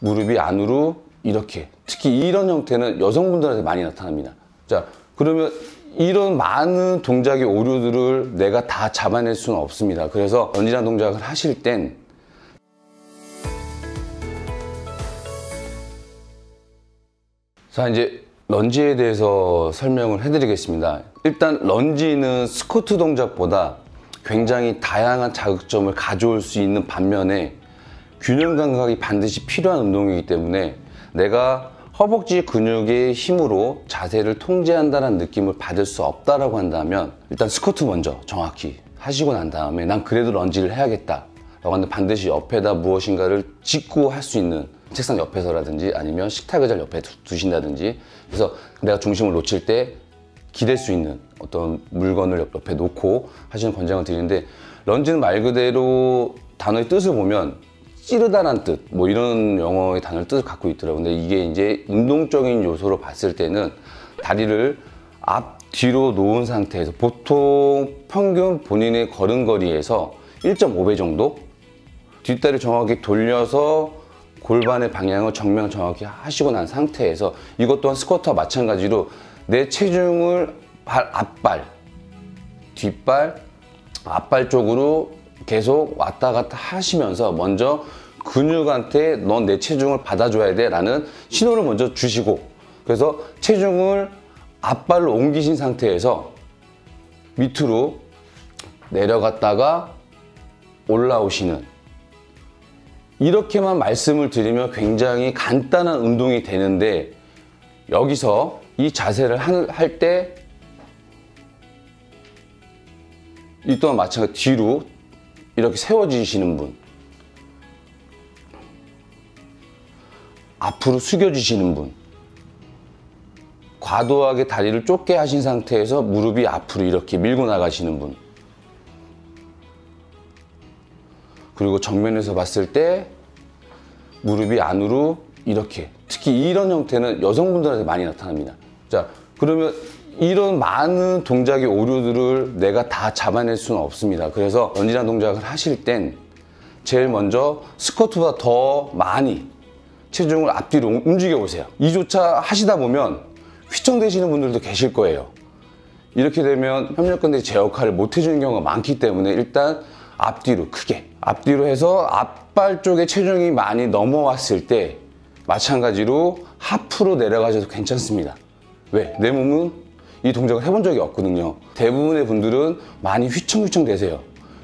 무릎이 안으로 이렇게, 특히 이런 형태는 여성분들한테 많이 나타납니다. 자, 그러면 이런 많은 동작의 오류들을 내가 다 잡아낼 수는 없습니다. 그래서 런지라는 동작을 하실 땐 자, 이제 런지에 대해서 설명을 해드리겠습니다. 일단 런지는 스쿼트 동작보다 굉장히 다양한 자극점을 가져올 수 있는 반면에 균형 감각이 반드시 필요한 운동이기 때문에 내가 허벅지 근육의 힘으로 자세를 통제한다는 느낌을 받을 수 없다라고 한다면 일단 스쿼트 먼저 정확히 하시고 난 다음에 난 그래도 런지를 해야겠다 라고 하는데 반드시 옆에다 무엇인가를 짚고 할 수 있는 책상 옆에서라든지 아니면 식탁 의자를 옆에 두신다든지 그래서 내가 중심을 놓칠 때 기댈 수 있는 어떤 물건을 옆에 놓고 하시는 권장을 드리는데 런지는 말 그대로 단어의 뜻을 보면 찌르다란 뜻, 뭐 이런 영어의 단어의 뜻을 갖고 있더라고요. 근데 이게 이제 운동적인 요소로 봤을 때는 다리를 앞, 뒤로 놓은 상태에서 보통 평균 본인의 걸음거리에서 1.5배 정도 뒷다리 정확히 돌려서 골반의 방향을 정면 정확히 하시고 난 상태에서 이것 또한 스쿼트와 마찬가지로 내 체중을 앞발, 뒷발, 앞발 쪽으로 계속 왔다 갔다 하시면서 먼저 근육한테 넌 내 체중을 받아줘야 돼 라는 신호를 먼저 주시고 그래서 체중을 앞발로 옮기신 상태에서 밑으로 내려갔다가 올라오시는 이렇게만 말씀을 드리면 굉장히 간단한 운동이 되는데 여기서 이 자세를 할 때 이 또한 마찬가지로 뒤로 이렇게 세워지시는 분, 앞으로 숙여주시는 분, 과도하게 다리를 좁게 하신 상태에서 무릎이 앞으로 이렇게 밀고 나가시는 분, 그리고 정면에서 봤을 때 무릎이 안으로 이렇게, 특히 이런 형태는 여성분들한테 많이 나타납니다. 자, 그러면 이런 많은 동작의 오류들을 내가 다 잡아낼 수는 없습니다. 그래서 런지라는 동작을 하실 땐 제일 먼저 스쿼트보다 더 많이 체중을 앞뒤로 움직여 보세요. 이조차 하시다 보면 휘청대시는 분들도 계실 거예요. 이렇게 되면 협력근들이 제 역할을 못 해주는 경우가 많기 때문에 일단 앞뒤로 크게 앞뒤로 해서 앞발 쪽에 체중이 많이 넘어왔을 때 마찬가지로 하프로 내려가셔도 괜찮습니다. 왜? 내 몸은 이 동작을 해본 적이 없거든요. 대부분의 분들은 많이 휘청휘청 되세요.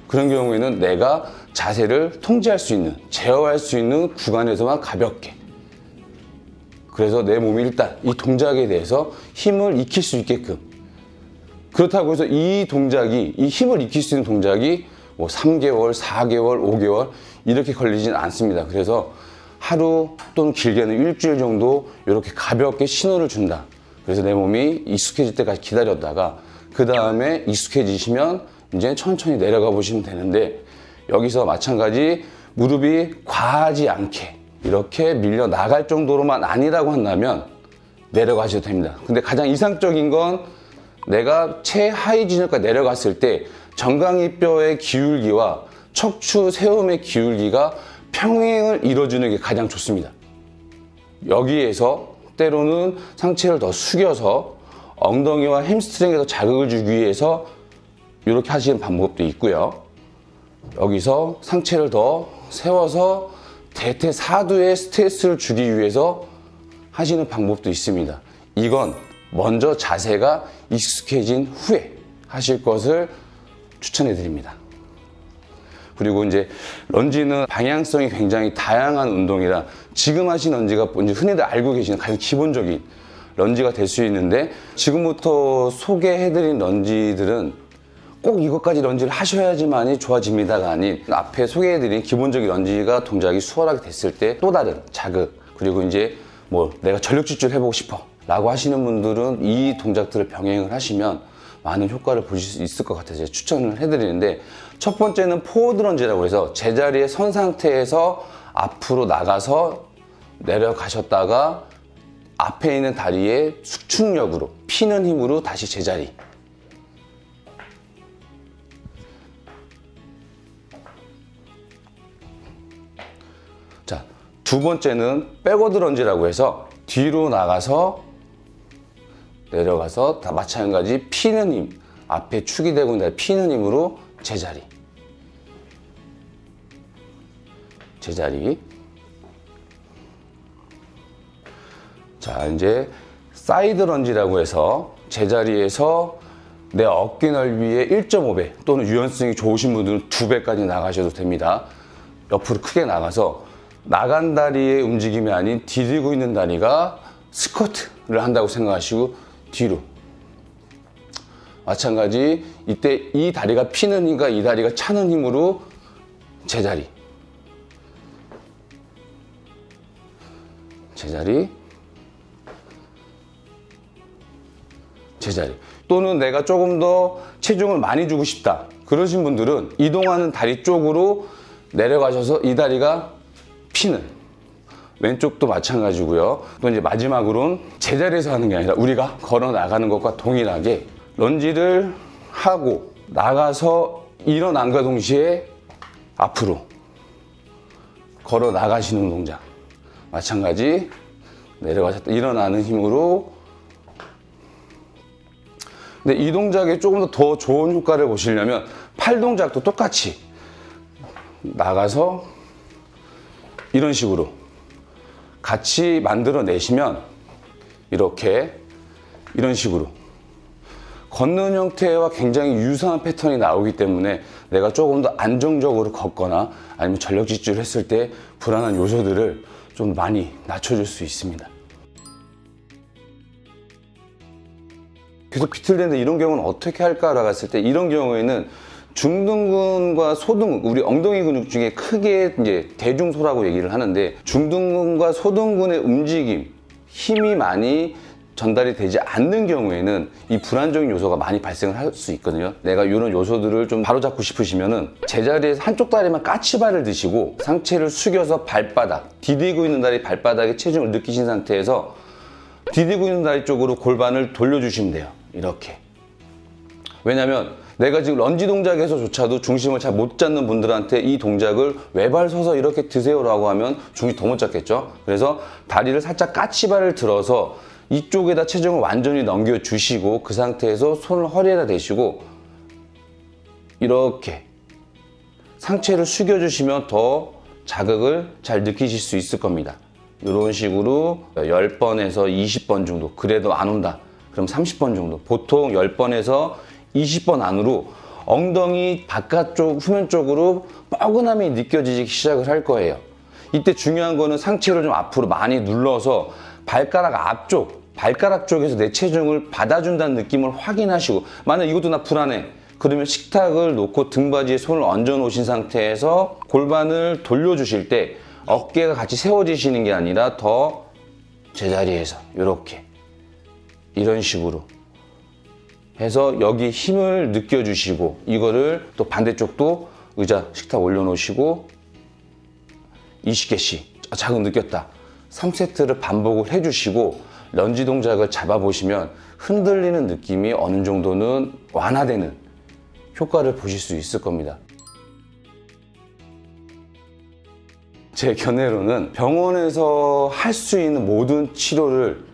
그런 경우에는 내가 자세를 통제할 수 있는, 제어할 수 있는 구간에서만 가볍게. 그래서 내 몸이 일단 이 동작에 대해서 힘을 익힐 수 있게끔. 그렇다고 해서 이 동작이, 이 힘을 익힐 수 있는 동작이 뭐 3개월, 4개월, 5개월 이렇게 걸리진 않습니다. 그래서 하루 또는 길게는 일주일 정도 이렇게 가볍게 신호를 준다. 그래서 내 몸이 익숙해질 때까지 기다렸다가 그 다음에 익숙해지시면 이제 천천히 내려가 보시면 되는데 여기서 마찬가지 무릎이 과하지 않게 이렇게 밀려 나갈 정도로만 아니라고 한다면 내려가셔도 됩니다. 근데 가장 이상적인 건 내가 최하위 진영까지 내려갔을 때 정강이뼈의 기울기와 척추 세움의 기울기가 평행을 이루어주는 게 가장 좋습니다. 여기에서 때로는 상체를 더 숙여서 엉덩이와 햄스트링에 더 자극을 주기 위해서 이렇게 하시는 방법도 있고요. 여기서 상체를 더 세워서 대퇴사두에 스트레스를 주기 위해서 하시는 방법도 있습니다. 이건 먼저 자세가 익숙해진 후에 하실 것을 추천해 드립니다. 그리고 이제 런지는 방향성이 굉장히 다양한 운동이라 지금 하신 런지가 이제 흔히들 알고 계시는 가장 기본적인 런지가 될 수 있는데 지금부터 소개해드린 런지들은 꼭 이것까지 런지를 하셔야지만이 좋아집니다가 아닌 앞에 소개해드린 기본적인 런지가 동작이 수월하게 됐을 때 또 다른 자극 그리고 이제 뭐 내가 전력 질주를 해보고 싶어 라고 하시는 분들은 이 동작들을 병행을 하시면 많은 효과를 보실 수 있을 것 같아서 추천을 해드리는데 첫 번째는 포워드 런지라고 해서 제자리에 선 상태에서 앞으로 나가서 내려가셨다가 앞에 있는 다리에 수축력으로 피는 힘으로 다시 제자리. 자, 두 번째는 백워드 런지라고 해서 뒤로 나가서 내려가서 다 마찬가지 피는 힘, 앞에 축이 되고 있는 피는 힘으로 제자리. 자, 이제 사이드 런지라고 해서 제자리에서 내 어깨 넓이의 1.5배 또는 유연성이 좋으신 분들은 2배까지 나가셔도 됩니다. 옆으로 크게 나가서 나간 다리의 움직임이 아닌 디디고 있는 다리가 스쿼트를 한다고 생각하시고 뒤로. 마찬가지 이때 이 다리가 피는 힘과 이 다리가 차는 힘으로 제자리. 또는 내가 조금 더 체중을 많이 주고 싶다 그러신 분들은 이동하는 다리 쪽으로 내려가셔서 이 다리가 피는, 왼쪽도 마찬가지고요. 또 이제 마지막으로는 제자리에서 하는 게 아니라 우리가 걸어 나가는 것과 동일하게 런지를 하고 나가서 일어남과 동시에 앞으로 걸어 나가시는 동작. 마찬가지 내려가셨다 일어나는 힘으로. 근데 이 동작에 조금 더 좋은 효과를 보시려면 팔 동작도 똑같이 나가서 이런 식으로 같이 만들어 내시면 이렇게 이런 식으로 걷는 형태와 굉장히 유사한 패턴이 나오기 때문에 내가 조금 더 안정적으로 걷거나 아니면 전력 질주를 했을 때 불안한 요소들을 좀 많이 낮춰줄 수 있습니다. 계속 비틀대는데 이런 경우는 어떻게 할까라고 했을 때 이런 경우에는 중둔근과 소둔근, 우리 엉덩이 근육 중에 크게 이제 대중소라고 얘기를 하는데 중둔근과 소둔근의 움직임, 힘이 많이 전달이 되지 않는 경우에는 이 불안정인 요소가 많이 발생을 할 수 있거든요. 내가 이런 요소들을 좀 바로잡고 싶으시면은 제자리에서 한쪽 다리만 까치발을 드시고 상체를 숙여서 발바닥, 디디고 있는 다리 발바닥에 체중을 느끼신 상태에서 디디고 있는 다리 쪽으로 골반을 돌려주시면 돼요. 이렇게. 왜냐면 내가 지금 런지 동작에서조차도 중심을 잘 못 잡는 분들한테 이 동작을 외발 서서 이렇게 드세요라고 하면 중심 더 못 잡겠죠. 그래서 다리를 살짝 까치발을 들어서 이쪽에다 체중을 완전히 넘겨주시고 그 상태에서 손을 허리에다 대시고 이렇게 상체를 숙여주시면 더 자극을 잘 느끼실 수 있을 겁니다. 이런 식으로 10번에서 20번 정도, 그래도 안 온다 그럼 30번 정도, 보통 10번에서 20번 안으로 엉덩이 바깥쪽 후면 쪽으로 뻐근함이 느껴지기 시작을 할 거예요. 이때 중요한 거는 상체를 좀 앞으로 많이 눌러서 발가락 앞쪽, 발가락 쪽에서 내 체중을 받아준다는 느낌을 확인하시고, 만약 이것도 나 불안해 그러면 식탁을 놓고 등받이에 손을 얹어 놓으신 상태에서 골반을 돌려주실 때 어깨가 같이 세워지시는 게 아니라 더 제자리에서 이렇게 이런 식으로 해서 여기 힘을 느껴주시고, 이거를 또 반대쪽도 의자 식탁 올려놓으시고 20개씩 자극 느꼈다 3세트를 반복을 해주시고 런지 동작을 잡아보시면 흔들리는 느낌이 어느 정도는 완화되는 효과를 보실 수 있을 겁니다. 제 견해로는 병원에서 할 수 있는 모든 치료를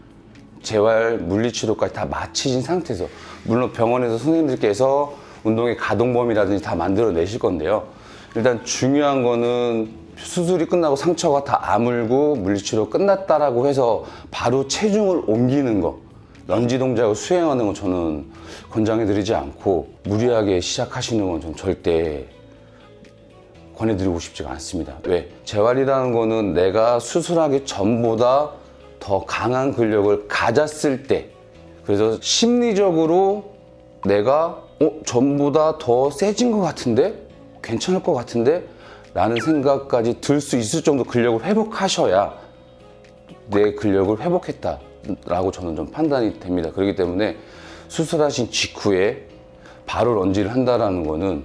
재활, 물리치료까지 다 마치신 상태에서, 물론 병원에서 선생님들께서 운동의 가동범위라든지 다 만들어 내실 건데요. 일단 중요한 거는 수술이 끝나고 상처가 다 아물고 물리치료 끝났다라고 해서 바로 체중을 옮기는 거, 런지 동작을 수행하는 건 저는 권장해드리지 않고 무리하게 시작하시는 건 전 절대 권해드리고 싶지가 않습니다. 왜? 재활이라는 거는 내가 수술하기 전보다 더 강한 근력을 가졌을 때, 그래서 심리적으로 내가 전보다 더 세진 것 같은데? 괜찮을 것 같은데? 라는 생각까지 들 수 있을 정도 근력을 회복하셔야 내 근력을 회복했다라고 저는 좀 판단이 됩니다. 그렇기 때문에 수술하신 직후에 바로 런지를 한다는 거는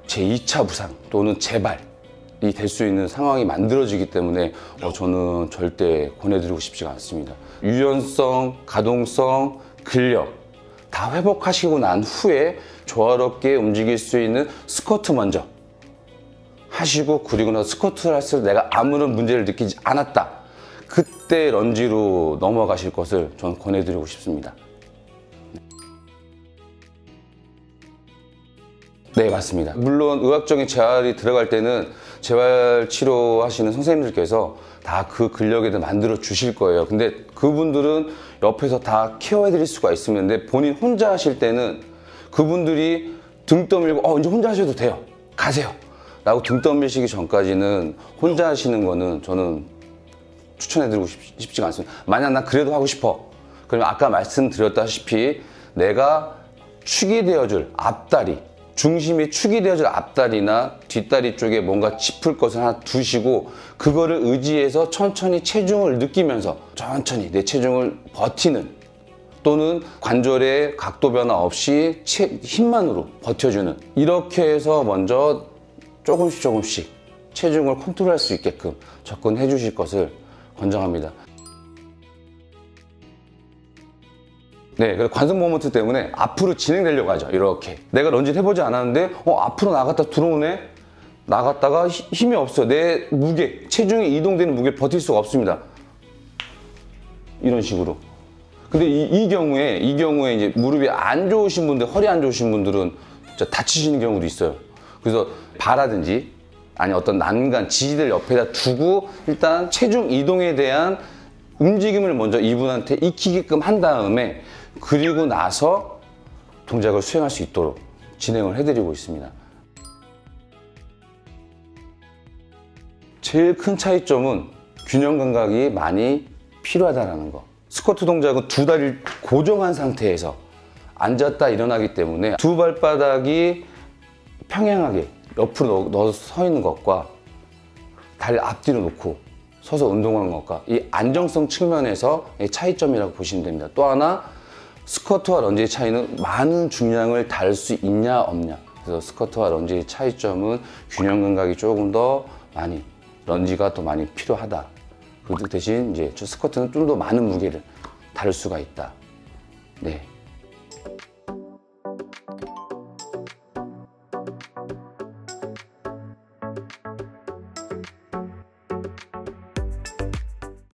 제2차 부상 또는 재발이 될 수 있는 상황이 만들어지기 때문에 저는 절대 권해드리고 싶지가 않습니다. 유연성, 가동성, 근력 다 회복하시고 난 후에 조화롭게 움직일 수 있는 스쿼트 먼저 하시고, 그리고 나서 스쿼트를 했을 때 내가 아무런 문제를 느끼지 않았다. 그때 런지로 넘어가실 것을 저는 권해드리고 싶습니다. 네, 맞습니다. 물론 의학적인 재활이 들어갈 때는 재활 치료하시는 선생님들께서 다 그 근력에 대해 만들어 주실 거예요. 근데 그분들은 옆에서 다 케어해 드릴 수가 있으면, 본인 혼자 하실 때는 그분들이 등 떠밀고 이제 혼자 하셔도 돼요, 가세요 라고 등 떠밀시기 전까지는 혼자 하시는 거는 저는 추천해 드리고 싶지가 않습니다. 만약 난 그래도 하고 싶어, 그러면 아까 말씀드렸다시피 내가 축이 되어줄 앞다리, 중심이 축이 되어줄 앞다리나 뒷다리 쪽에 뭔가 짚을 것을 하나 두시고, 그거를 의지해서 천천히 체중을 느끼면서 천천히 내 체중을 버티는, 또는 관절의 각도 변화 없이 힘만으로 버텨주는, 이렇게 해서 먼저 조금씩 체중을 컨트롤할 수 있게끔 접근해 주실 것을 권장합니다. 네, 그래서 관성 모먼트 때문에 앞으로 진행되려고 하죠. 이렇게 내가 런지를 해보지 않았는데 앞으로 나갔다 들어오네, 나갔다가 힘이 없어, 내 무게, 체중이 이동되는 무게를 버틸 수가 없습니다. 이런 식으로. 근데 이 경우에 이제 무릎이 안 좋으신 분들, 허리 안 좋으신 분들은 진짜 다치시는 경우도 있어요. 그래서 바라든지 아니 어떤 난간, 지지대를 옆에다 두고 일단 체중 이동에 대한 움직임을 먼저 이분한테 익히게끔 한 다음에, 그리고 나서 동작을 수행할 수 있도록 진행을 해드리고 있습니다. 제일 큰 차이점은 균형 감각이 많이 필요하다는 거. 스쿼트 동작은 두 다리를 고정한 상태에서 앉았다 일어나기 때문에 두 발바닥이 평행하게 옆으로 넣어서 서 있는 것과 다리를 앞뒤로 놓고 서서 운동하는 것과 이 안정성 측면에서 차이점이라고 보시면 됩니다. 또 하나, 스쿼트와 런지의 차이는 많은 중량을 다룰 수 있냐 없냐. 그래서 스쿼트와 런지의 차이점은 균형 감각이 조금 더 많이, 런지가 더 많이 필요하다. 그 대신 이제 스쿼트는 좀 더 많은 무게를 다룰 수가 있다. 네.